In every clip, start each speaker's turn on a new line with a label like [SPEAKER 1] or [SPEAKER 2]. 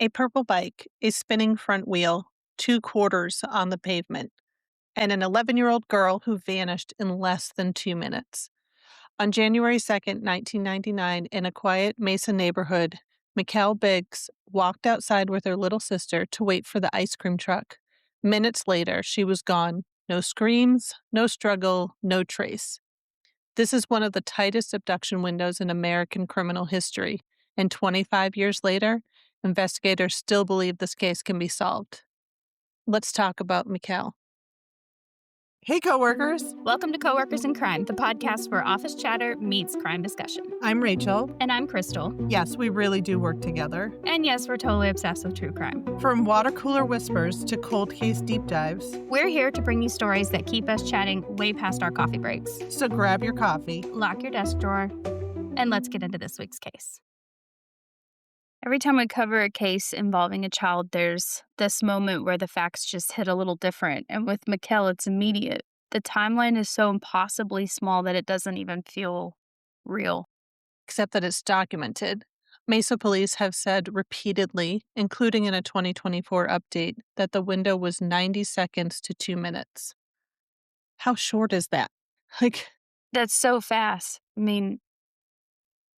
[SPEAKER 1] A purple bike, a spinning front wheel, two quarters on the pavement, and an 11-year-old girl who vanished in less than 2 minutes. On January 2nd, 1999, in a quiet Mesa neighborhood, Mikelle Biggs walked outside with her little sister to wait for the ice cream truck. Minutes later, she was gone. No screams, no struggle, no trace. This is one of the tightest abduction windows in American criminal history, and 25 years later, investigators still believe this case can be solved. Let's talk about Mikelle. Hey, coworkers.
[SPEAKER 2] Welcome to Coworkers in Crime, the podcast where office chatter meets crime discussion.
[SPEAKER 1] I'm Rachel.
[SPEAKER 2] And I'm Crystal.
[SPEAKER 1] Yes, we really do work together.
[SPEAKER 2] And yes, we're totally obsessed with true crime.
[SPEAKER 1] From water cooler whispers to cold case deep dives.
[SPEAKER 2] We're here to bring you stories that keep us chatting way past our coffee breaks.
[SPEAKER 1] So grab your coffee,
[SPEAKER 2] lock your desk drawer, and let's get into this week's case. Every time we cover a case involving a child, there's this moment where the facts just hit a little different. And with Mikelle, it's immediate. The timeline is so impossibly small that it doesn't even feel real.
[SPEAKER 1] Except that it's documented. Mesa Police have said repeatedly, including in a 2024 update, that the window was 90 seconds to 2 minutes. How short is that?
[SPEAKER 2] That's so fast. I mean,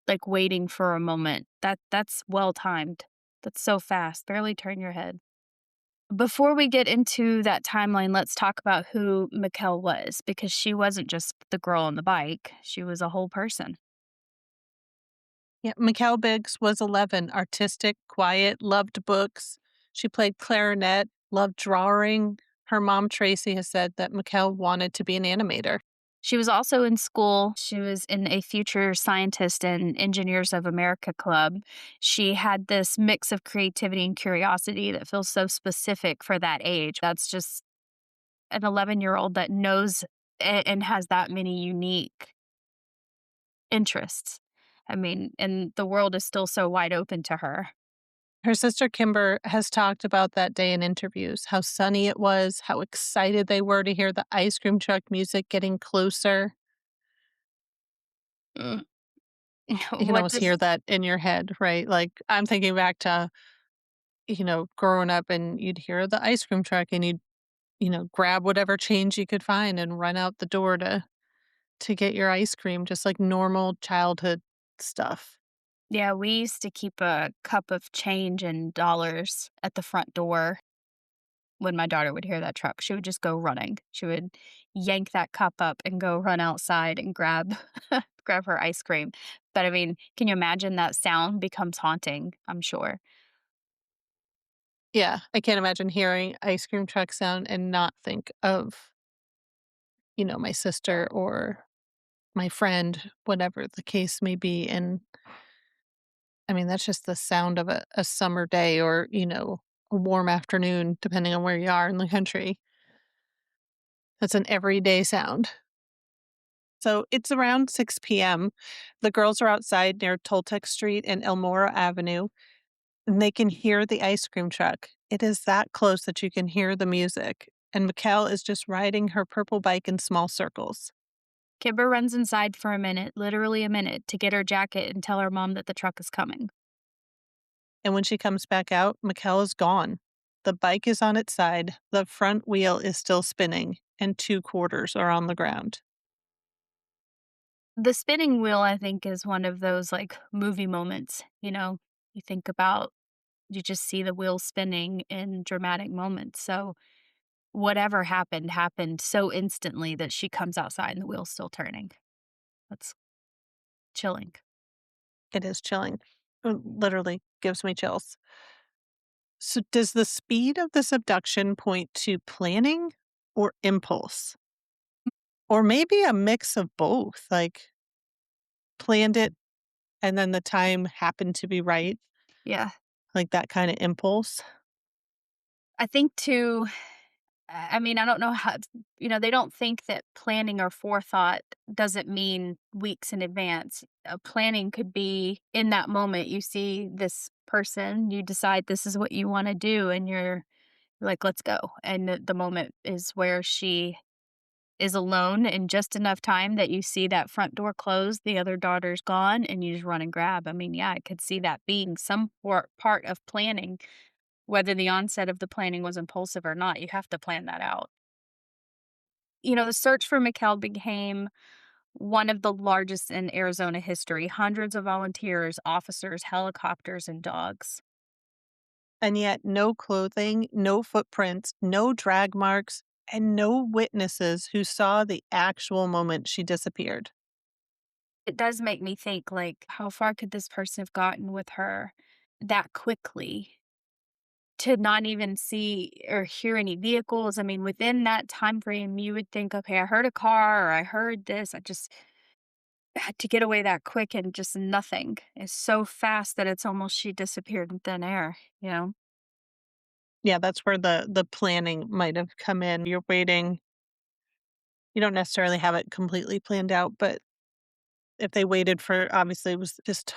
[SPEAKER 2] like waiting for a moment. That's well timed. That's so fast. Barely turn your head. Before we get into that timeline, let's talk about who Mikelle was, because she wasn't just the girl on the bike. She was a whole person.
[SPEAKER 1] Yeah, Mikelle Biggs was 11, artistic, quiet, loved books. She played clarinet, loved drawing. Her mom, Tracy, has said that Mikelle wanted to be an animator.
[SPEAKER 2] She was also in school. She was in a Future Scientist and Engineers of America club. She had this mix of creativity and curiosity that feels so specific for that age. That's just an 11-year-old that knows and has that many unique interests. I mean, and the world is still so wide open to her.
[SPEAKER 1] Her sister Kimber has talked about that day in interviews, how sunny it was, how excited they were to hear the ice cream truck music getting closer.
[SPEAKER 2] Mm.
[SPEAKER 1] You can almost hear that in your head, right? Like, I'm thinking back to, growing up and you'd hear the ice cream truck and you'd, grab whatever change you could find and run out the door to get your ice cream, just like normal childhood stuff.
[SPEAKER 2] Yeah, we used to keep a cup of change and dollars at the front door. When my daughter would hear that truck, she would just go running. She would yank that cup up and go run outside and grab grab her ice cream. But I mean, can you imagine that sound becomes haunting, I'm sure.
[SPEAKER 1] Yeah, I can't imagine hearing ice cream truck sound and not think of, my sister or my friend, whatever the case may be. And I mean, that's just the sound of a summer day or, a warm afternoon, depending on where you are in the country. That's an everyday sound. So it's around 6 p.m. The girls are outside near Toltec Street and Elmora Avenue, and they can hear the ice cream truck. It is that close that you can hear the music. And Mikelle is just riding her purple bike in small circles.
[SPEAKER 2] Kimber runs inside for a minute, literally a minute, to get her jacket and tell her mom that the truck is coming.
[SPEAKER 1] And when she comes back out, Mikelle is gone. The bike is on its side, the front wheel is still spinning, and two quarters are on the ground.
[SPEAKER 2] The spinning wheel, I think, is one of those, like, movie moments, You think about you just see the wheel spinning in dramatic moments, so whatever happened so instantly that she comes outside and the wheel's still turning. That's chilling.
[SPEAKER 1] It is chilling. It literally gives me chills. So does the speed of this abduction point to planning or impulse? Or maybe a mix of both, like planned it and then the time happened to be right,
[SPEAKER 2] Yeah.
[SPEAKER 1] like that kind of impulse?
[SPEAKER 2] I think too, I mean, I don't know how, they don't think that planning or forethought doesn't mean weeks in advance. Planning could be in that moment. You see this person, you decide this is what you want to do, and you're like, let's go. And the moment is where she is alone in just enough time that you see that front door close, the other daughter's gone, and you just run and grab. I mean, yeah, I could see that being some part of planning, whether the onset of the planning was impulsive or not. You have to plan that out. The search for Mikelle became one of the largest in Arizona history. Hundreds of volunteers, officers, helicopters, and dogs.
[SPEAKER 1] And yet, no clothing, no footprints, no drag marks, and no witnesses who saw the actual moment she disappeared.
[SPEAKER 2] It does make me think, like, how far could this person have gotten with her that quickly to not even see or hear any vehicles? I mean, within that time frame, you would think, okay, I heard a car or I heard this. I just had to get away that quick and just nothing. It's so fast that it's almost she disappeared in thin air.
[SPEAKER 1] Yeah, that's where the planning might have come in. You're waiting. You don't necessarily have it completely planned out, but if they waited for obviously, it was just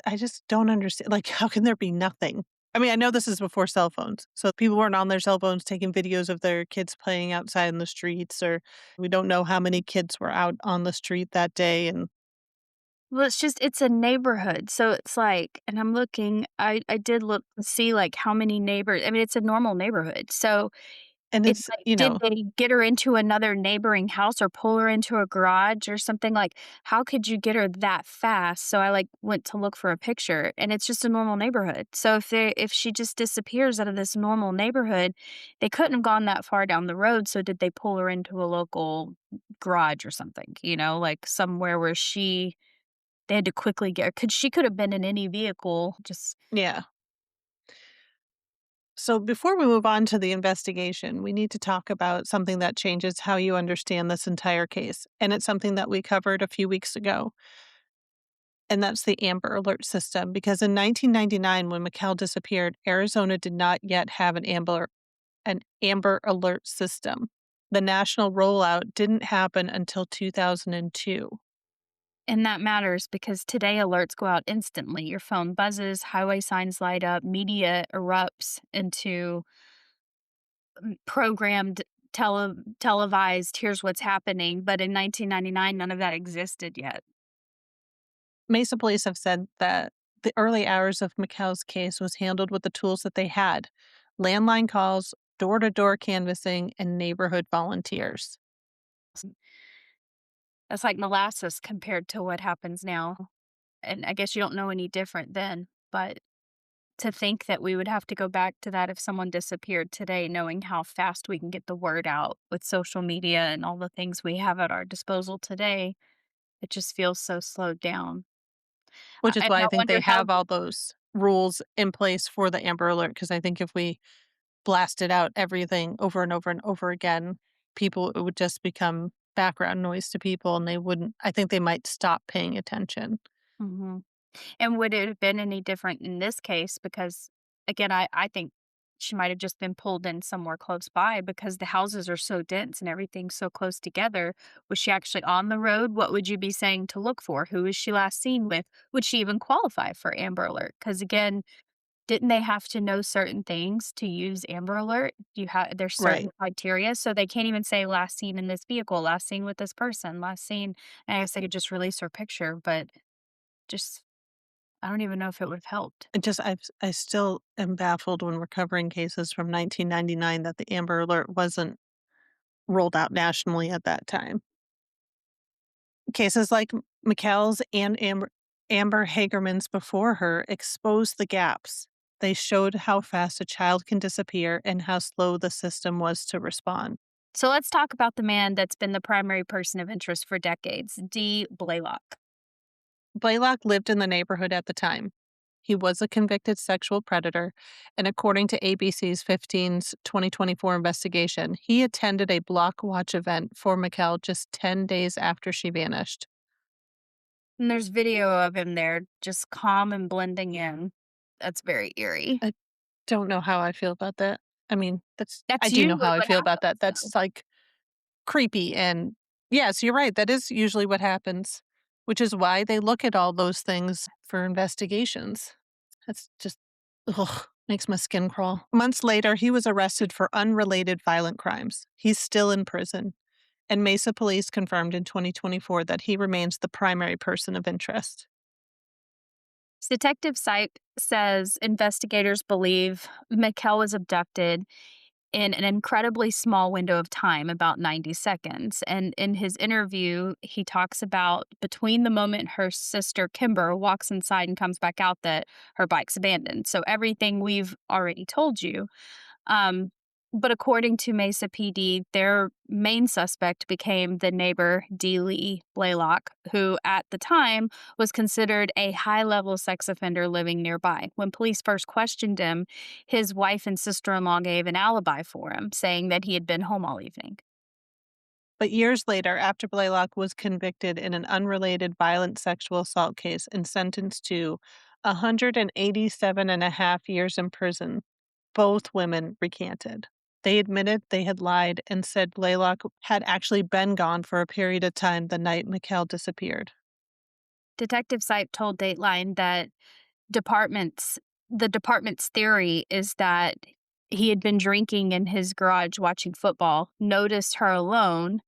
[SPEAKER 1] I just don't understand, like, how can there be nothing? I mean, I know this is before cell phones, so people weren't on their cell phones taking videos of their kids playing outside in the streets, or we don't know how many kids were out on the street that day,
[SPEAKER 2] Well, it's a neighborhood, so it's like and I'm looking I did look to see, like, how many neighbors I mean, it's a normal neighborhood, so it's
[SPEAKER 1] it's,
[SPEAKER 2] like, did they get her into another neighboring house or pull her into a garage or something? Like, how could you get her that fast? So I, like, went to look for a picture, and it's just a normal neighborhood. So if she just disappears out of this normal neighborhood, they couldn't have gone that far down the road, so did they pull her into a local garage or something, like, somewhere where they had to quickly get her 'cause she could have been in any vehicle, just
[SPEAKER 1] yeah. So before we move on to the investigation, we need to talk about something that changes how you understand this entire case, and it's something that we covered a few weeks ago, and that's the Amber Alert system, because in 1999, when Mikkel disappeared, Arizona did not yet have an Amber Alert system. The national rollout didn't happen until 2002,
[SPEAKER 2] and that matters because today alerts go out instantly. Your phone buzzes, highway signs light up, media erupts into programmed televised, "Here's what's happening," but in 1999, none of that existed yet.
[SPEAKER 1] Mesa Police have said that the early hours of Mikkel's case was handled with the tools that they had: landline calls, door to door canvassing, and neighborhood volunteers.
[SPEAKER 2] That's like molasses compared to what happens now, and I guess you don't know any different then, but to think that we would have to go back to that if someone disappeared today, knowing how fast we can get the word out with social media and all the things we have at our disposal today, it just feels so slowed down.
[SPEAKER 1] Which is
[SPEAKER 2] And
[SPEAKER 1] why
[SPEAKER 2] I
[SPEAKER 1] I think
[SPEAKER 2] wonder
[SPEAKER 1] they
[SPEAKER 2] how
[SPEAKER 1] have all those rules in place for the Amber Alert. Because I think if we blasted out everything over and over and over again, people it would just become background noise to people, and they wouldn't I think they might stop paying attention.
[SPEAKER 2] Mhm. And would it have been any different in this case? Because, again, I think she might have just been pulled in somewhere close by because the houses are so dense and everything's so close together. Was she actually on the road? What would you be saying to look for? Who was she last seen with? Would she even qualify for Amber Alert? Because, again, didn't they have to know certain things to use Amber Alert? There's certain
[SPEAKER 1] Right.
[SPEAKER 2] criteria, so they can't even say last seen in this vehicle, last seen with this person, last seen. I guess they could just release her picture, but just I don't even know if it would've helped.
[SPEAKER 1] I still am baffled when we're covering cases from 1999 that the Amber Alert wasn't rolled out nationally at that time. Cases like McCall's and Amber Hagerman's before her exposed the gaps. They showed how fast a child can disappear and how slow the system was to respond.
[SPEAKER 2] So let's talk about the man that's been the primary person of interest for decades, D. Blaylock.
[SPEAKER 1] Blaylock lived in the neighborhood at the time. He was a convicted sexual predator, and according to ABC's 15's 2024 investigation, he attended a block watch event for Mikkel just 10 days after she vanished.
[SPEAKER 2] And there's video of him there just calm and blending in. That's very eerie.
[SPEAKER 1] I don't know how I feel about that. I mean, I
[SPEAKER 2] That's
[SPEAKER 1] do know
[SPEAKER 2] usually
[SPEAKER 1] how I
[SPEAKER 2] what
[SPEAKER 1] feel about that.
[SPEAKER 2] happens, though.
[SPEAKER 1] That's, like, creepy, and yes, you're right, that is usually what happens, which is why they look at all those things for investigations. That's just ugh. Makes my skin crawl. Months later, he was arrested for unrelated violent crimes. He's still in prison, and Mesa Police confirmed in 2024 that he remains the primary person of interest.
[SPEAKER 2] Detective Sipe says investigators believe Mikkel was abducted in an incredibly small window of time, about 90 seconds. And in his interview, he talks about between the moment her sister Kimber walks inside and comes back out that her bike's abandoned. So everything we've already told you. Um, but according to Mesa PD, their main suspect became the neighbor, D. Lee Blaylock, who at the time was considered a high level sex offender living nearby. When police first questioned him, his wife and sister in law gave an alibi for him, saying that he had been home all evening.
[SPEAKER 1] But years later, after Blaylock was convicted in an unrelated violent sexual assault case and sentenced to 187 and a half years in prison, both women recanted. They admitted they had lied and said Blaylock had actually been gone for a period of time the night Mikelle disappeared.
[SPEAKER 2] Detective Sipe told Dateline that department's the department's theory is that he had been drinking in his garage watching football, noticed her alone.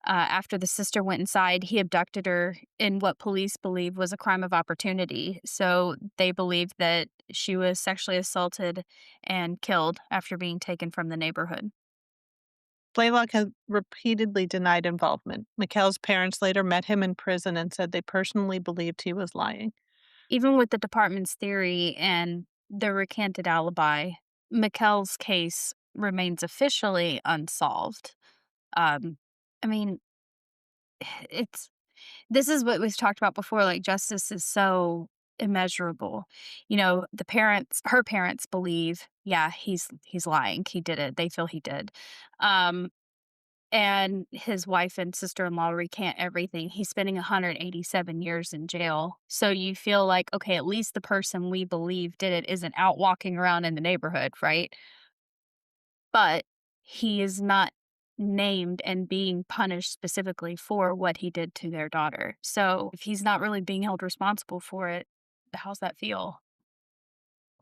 [SPEAKER 2] After the sister went inside, he abducted her in what police believe was a crime of opportunity. So they believe that she was sexually assaulted and killed after being taken from the neighborhood.
[SPEAKER 1] Blaylock had repeatedly denied involvement. Mikelle's parents later met him in prison and said they personally believed he was lying.
[SPEAKER 2] Even with the department's theory and the recanted alibi, Mikkel's case remains officially unsolved. Um, I mean, it's this is what we've talked about before. Like justice is so immeasurable. You know, her parents believe, yeah, he's lying. He did it. They feel he did. Um, and his wife and sister-in-law recant everything. He's spending 187 years in jail. So you feel like, okay, at least the person we believe did it isn't out walking around in the neighborhood, right? But he is not named and being punished specifically for what he did to their daughter. So if he's not really being held responsible for it, how's that feel?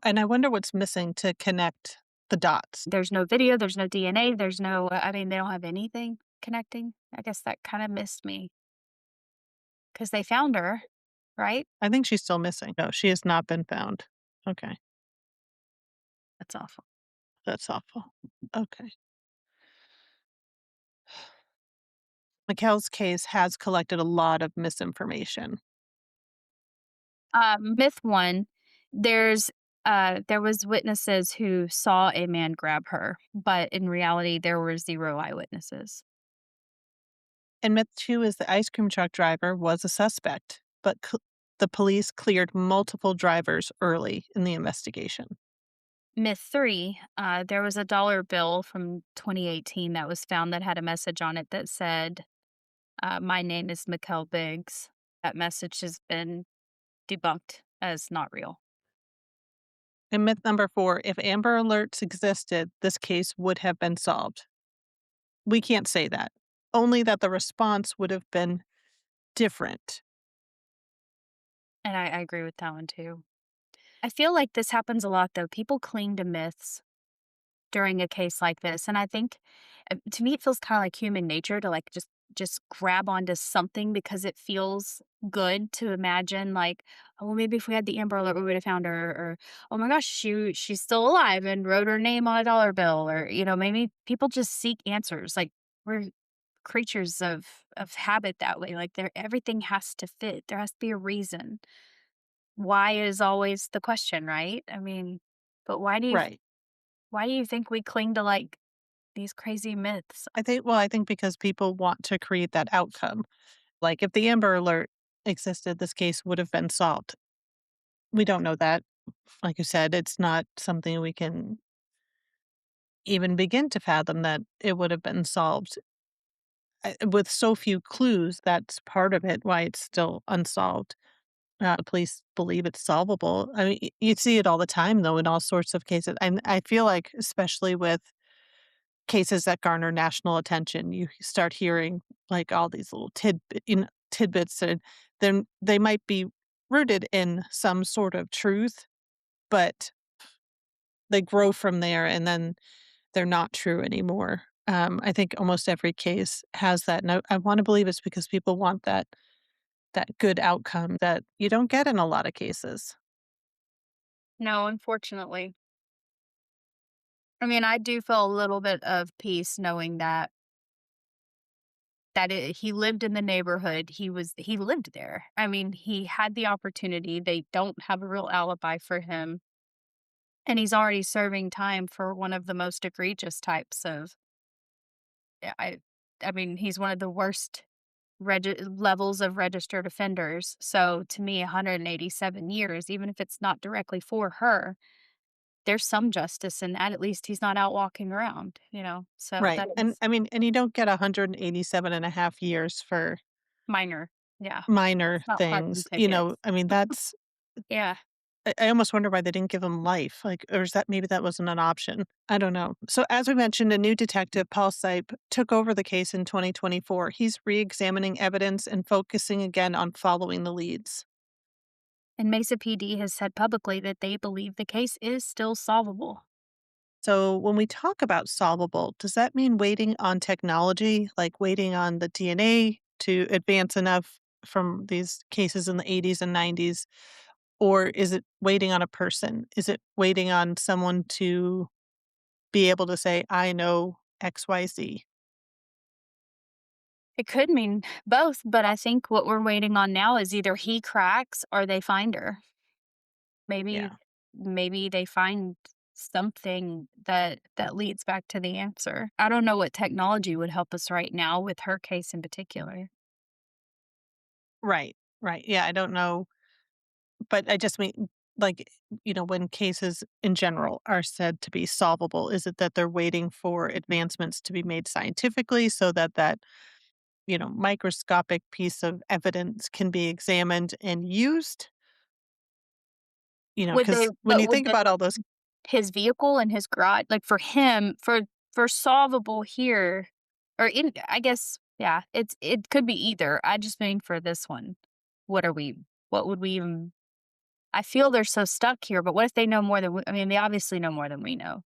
[SPEAKER 1] And I wonder what's missing to connect the dots.
[SPEAKER 2] There's no video, there's no DNA, there's no, I mean, they don't have anything connecting. I guess that kind of missed me because they found her, right?
[SPEAKER 1] I think she's still missing. No, she has not been found. Okay,
[SPEAKER 2] That's awful.
[SPEAKER 1] that's awful. Okay. Mikelle's case has collected a lot of misinformation.
[SPEAKER 2] Myth one, there's there was witnesses who saw a man grab her, but in reality, there were zero eyewitnesses.
[SPEAKER 1] And myth two is the ice cream truck driver was a suspect, but the police cleared multiple drivers early in the investigation.
[SPEAKER 2] Myth three, there was a dollar bill from 2018 that was found that had a message on it that said, "My name is Mikelle Biggs." That message has been debunked as not real.
[SPEAKER 1] And myth number four, if Amber Alerts existed, this case would have been solved. We can't say that. Only that the response would have been different.
[SPEAKER 2] And I agree with that one too. I feel like this happens a lot though. People cling to myths during a case like this, and I think to me it feels kind of like human nature to like just grab onto something because it feels good to imagine like, oh, well, maybe if we had the Amber Alert we would have found her, or oh my gosh, she's still alive and wrote her name on a dollar bill, or maybe people just seek answers. Like we're creatures of habit that way. Like there everything has to fit. There has to be a reason. Why is always the question, right? I mean, but
[SPEAKER 1] Right.
[SPEAKER 2] why do you think we cling to like these crazy myths?
[SPEAKER 1] I think because people want to create that outcome. Like if the Amber Alert existed, this case would have been solved. We don't know that. Like you said, it's not something we can even begin to fathom that it would have been solved. With so few clues, that's part of it, why it's still unsolved. Police believe it's solvable. I mean, you see it all the time, though, in all sorts of cases. And I feel like, especially with cases that garner national attention, you start hearing like all these little tidbits, and then they might be rooted in some sort of truth, but they grow from there, and then they're not true anymore. I think almost every case has that, and I wanna believe it's because people want that good outcome that you don't get in a lot of cases.
[SPEAKER 2] No, unfortunately. I mean, I do feel a little bit of peace knowing that he lived in the neighborhood. He lived there. I mean, he had the opportunity. They don't have a real alibi for him, and he's already serving time for one of the most egregious types of yeah, I mean, he's one of the worst levels of registered offenders. So to me, 187 years, even if it's not directly for her, there's some justice in that. At least he's not out walking around, you know? So
[SPEAKER 1] Right,
[SPEAKER 2] that
[SPEAKER 1] and,
[SPEAKER 2] is
[SPEAKER 1] I mean, and you don't get 187 and a half years for
[SPEAKER 2] minor. Yeah.
[SPEAKER 1] minor
[SPEAKER 2] It's not parking
[SPEAKER 1] things,
[SPEAKER 2] tickets.
[SPEAKER 1] I mean, that's
[SPEAKER 2] Yeah.
[SPEAKER 1] I almost wonder why they didn't give him life, like, or is that maybe that wasn't an option? I don't know. So, as we mentioned, a new detective, Paul Sipe, took over the case in 2024. He's re-examining evidence and focusing again on following the leads.
[SPEAKER 2] And Mesa PD has said publicly that they believe the case is still solvable.
[SPEAKER 1] So, when we talk about solvable, does that mean waiting on technology, like waiting on the DNA to advance enough from these cases in the 80s and 90s? Or is it waiting on a person? Is it waiting on someone to be able to say, I know XYZ?
[SPEAKER 2] It could mean both, but I think what we're waiting on now is either he cracks or they find her. Maybe
[SPEAKER 1] Yeah.
[SPEAKER 2] maybe they find something that leads back to the answer. I don't know what technology would help us right now with her case in particular.
[SPEAKER 1] Right. Right. Yeah. I don't know. But I just mean, like, when cases in general are said to be solvable, is it that they're waiting for advancements to be made scientifically so that microscopic piece of evidence can be examined and used?
[SPEAKER 2] Would they
[SPEAKER 1] Because when
[SPEAKER 2] but
[SPEAKER 1] you
[SPEAKER 2] would
[SPEAKER 1] think
[SPEAKER 2] they
[SPEAKER 1] about all those,
[SPEAKER 2] his vehicle and his garage like, for him for solvable here or in I guess, yeah, it could be either. I just mean for this one, what are we what would we even I feel they're so stuck here, but what if they know more than I mean, they obviously know more than we know.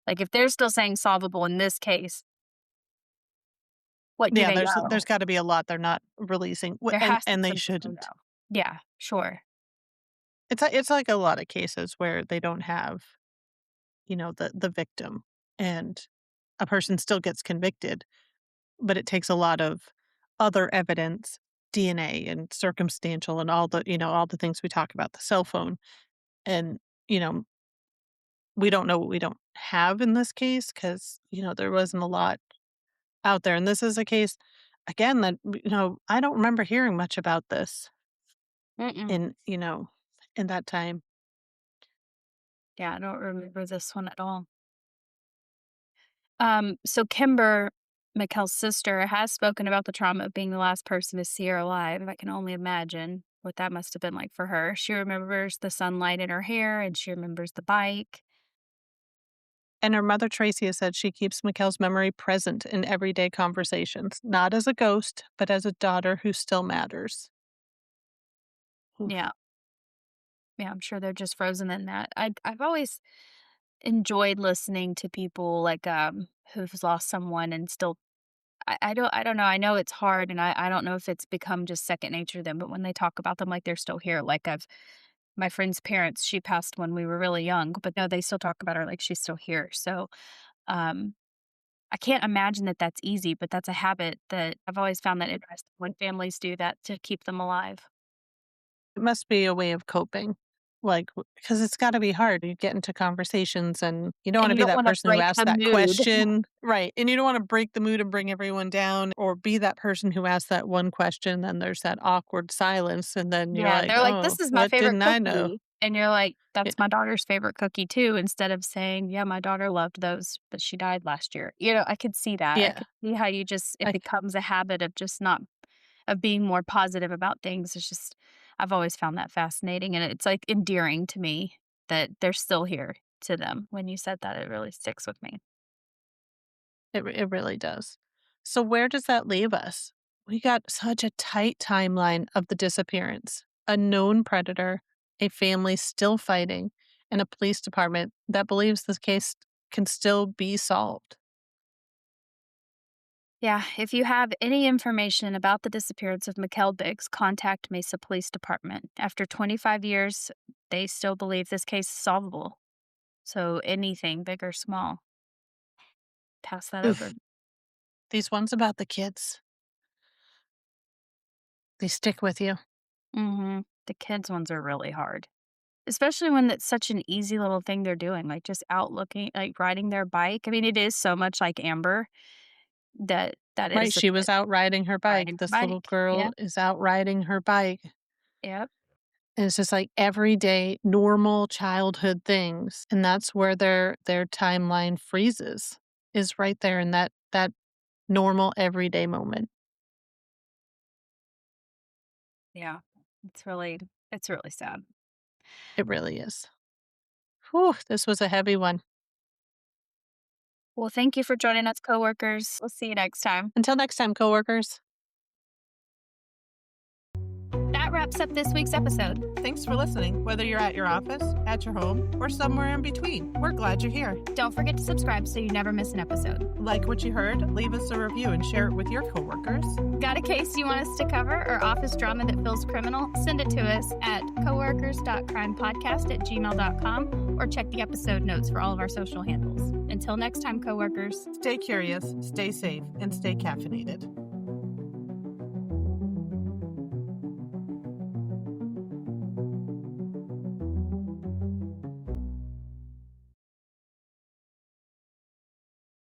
[SPEAKER 2] Like, if they're still saying solvable in this case, what do
[SPEAKER 1] yeah,
[SPEAKER 2] they
[SPEAKER 1] there's
[SPEAKER 2] know?
[SPEAKER 1] got to be a lot they're not releasing,
[SPEAKER 2] There
[SPEAKER 1] and
[SPEAKER 2] has to be
[SPEAKER 1] they
[SPEAKER 2] something they
[SPEAKER 1] shouldn't.
[SPEAKER 2] know. Yeah, sure.
[SPEAKER 1] It's like a lot of cases where they don't have, the victim, and a person still gets convicted, but it takes a lot of other evidence, DNA and circumstantial and all the things we talk about, the cell phone, and, you know, we don't know what we don't have in this case because there wasn't a lot out there, and this is a case, again, that, I don't remember hearing much about this
[SPEAKER 2] Mm-mm.
[SPEAKER 1] in that time.
[SPEAKER 2] Yeah, I don't remember this one at all. So Kimber, Mikel's sister, has spoken about the trauma of being the last person to see her alive. I can only imagine what that must have been like for her. She remembers the sunlight in her hair and she remembers the bike.
[SPEAKER 1] And her mother, Tracy, has said she keeps Mikkel's memory present in everyday conversations, not as a ghost, but as a daughter who still matters. Oof.
[SPEAKER 2] Yeah. Yeah, I'm sure they're just frozen in that. I've always enjoyed listening to people like who've lost someone and still I don't know. I know it's hard and I don't know if it's become just second nature to them, but when they talk about them like they're still here, like I've my friend's parents, she passed when we were really young, but no, they still talk about her like she's still here. So, um, I can't imagine that that's easy, but that's a habit that I've always found that interesting when families do that to keep them alive.
[SPEAKER 1] It must be a way of coping, like, because it's gotta be hard. You get into conversations, and you don't
[SPEAKER 2] And
[SPEAKER 1] wanna
[SPEAKER 2] you
[SPEAKER 1] be
[SPEAKER 2] don't
[SPEAKER 1] that
[SPEAKER 2] want to
[SPEAKER 1] person who
[SPEAKER 2] break
[SPEAKER 1] asks
[SPEAKER 2] the
[SPEAKER 1] that
[SPEAKER 2] mood.
[SPEAKER 1] question. Right, and you don't wanna break the mood and bring everyone down or be that person who asks that one question, then there's that awkward silence, and then you're
[SPEAKER 2] Yeah,
[SPEAKER 1] like,
[SPEAKER 2] they're like,
[SPEAKER 1] "Oh,
[SPEAKER 2] "This is my
[SPEAKER 1] what
[SPEAKER 2] favorite
[SPEAKER 1] didn't I know?"
[SPEAKER 2] cookie." And you're like,
[SPEAKER 1] Yeah,
[SPEAKER 2] "That's my daughter's favorite cookie too," instead of saying, "Yeah, my daughter loved those, but she died last year." You know, I could see that. I
[SPEAKER 1] yeah,
[SPEAKER 2] could see how you just it
[SPEAKER 1] I
[SPEAKER 2] becomes a habit of just not of being more positive about things. It's just I've always found that fascinating, and it's, like, endearing to me that they're still here to them. When you said that, it really sticks with me.
[SPEAKER 1] it really does. So where does that leave us? We got such a tight timeline of the disappearance, a known predator, a family still fighting, and a police department that believes this case can still be solved.
[SPEAKER 2] Yeah, if you have any information about the disappearance of Mikelle Biggs, contact Mesa Police Department. After 25 years, they still believe this case is solvable. So anything, big or small, pass that over.
[SPEAKER 1] Oof. These ones about the kids, they stick with you.
[SPEAKER 2] The kids ones are really hard, especially when it's such an easy little thing they're doing, like just out looking, like riding their bike. I mean, it is so much like Amber that
[SPEAKER 1] Right,
[SPEAKER 2] is a
[SPEAKER 1] she was out riding her bike.
[SPEAKER 2] riding her
[SPEAKER 1] This little
[SPEAKER 2] bike.
[SPEAKER 1] girl
[SPEAKER 2] Yep,
[SPEAKER 1] is out riding her bike.
[SPEAKER 2] yep,
[SPEAKER 1] And it's just like everyday normal childhood things, and that's where their timeline freezes, is right there in that normal everyday moment.
[SPEAKER 2] yeah. It's really it's really sad.
[SPEAKER 1] It really is. Whew, this was a heavy one.
[SPEAKER 2] Well, thank you for joining us, coworkers. We'll see you next time.
[SPEAKER 1] Until next time, coworkers.
[SPEAKER 2] That wraps up this week's episode.
[SPEAKER 1] Thanks for listening, whether you're at your office, at your home, or somewhere in between. We're glad you're here.
[SPEAKER 2] Don't forget to subscribe so you never miss an episode.
[SPEAKER 1] Like what you heard, leave us a review and share it with your coworkers.
[SPEAKER 2] Got a case you want us to cover or office drama that feels criminal? Send it to us at coworkers.crimepodcast@gmail.com or check the episode notes for all of our social handles. Until next time, coworkers.
[SPEAKER 1] Stay curious, stay safe, and stay caffeinated.